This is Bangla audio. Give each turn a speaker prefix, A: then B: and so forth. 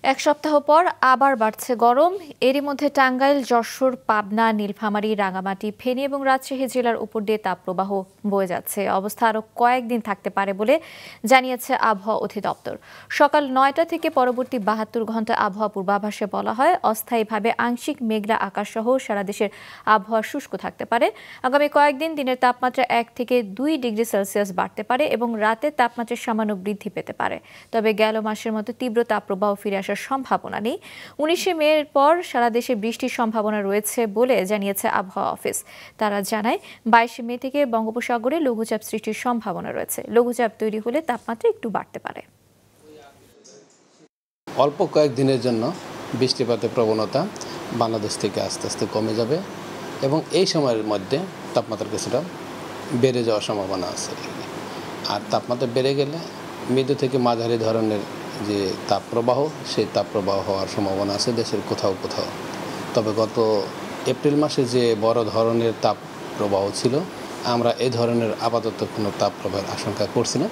A: এক সপ্তাহ পর আবার বাড়ছে গরম। এরই মধ্যে টাঙ্গাইল, যশোর, পাবনা, নীলফামারী, রাঙামাটি, ফেনী এবং রাজশাহী জেলার উপর দিয়ে তাপপ্রবাহ বয়ে যাচ্ছে। অবস্থা আরও কয়েকদিন থাকতে পারে বলে জানিয়েছে আবহাওয়া অধিদপ্তর। সকাল ৯টা থেকে পরবর্তী ৭২ ঘন্টা আবহাওয়া পূর্বাভাসে বলা হয়, অস্থায়ীভাবে আংশিক মেঘলা আকাশসহ সারা দেশের আবহাওয়া শুষ্ক থাকতে পারে। আগামী কয়েকদিন দিনের তাপমাত্রা ১ থেকে ২ ডিগ্রি সেলসিয়াস বাড়তে পারে এবং রাতের তাপমাত্রা সামান্য বৃদ্ধি পেতে পারে। তবে গেল মাসের মতো তীব্র তাপপ্রবাহ ফিরে আসার সম্ভাবনা নেই। ১৯শে মের পর সারা দেশে বৃষ্টির সম্ভাবনা রয়েছে বলে জানিয়েছে আবহাওয়া অফিস। তারা জানায় ২২শে মে থেকে বঙ্গোপসাগরে লঘুচাপ সৃষ্টির সম্ভাবনা রয়েছে। লঘুচাপ তৈরি হলে তাপমাত্রা একটু বাড়তে পারে।
B: অল্প কয়েকদিনের জন্য বৃষ্টিপাতের প্রবণতা বাংলাদেশ থেকে আস্তে আস্তে কমে যাবে এবং এই সময়ের মধ্যে তাপমাত্রা কিছুটা বেড়ে যাওয়ার সম্ভাবনা আছে। আর তাপমাত্রা বেড়ে গেলে মৃদু থেকে মাঝারি ধরনের যে তাপপ্রবাহ, সেই তাপপ্রবাহ হওয়ার সম্ভাবনা আছে দেশের কোথাও কোথাও। তবে গত এপ্রিল মাসে যে বড় ধরনের তাপপ্রবাহ ছিল, আমরা এই ধরনের আপাতত কোনো তাপপ্রবাহের আশঙ্কা করছি না।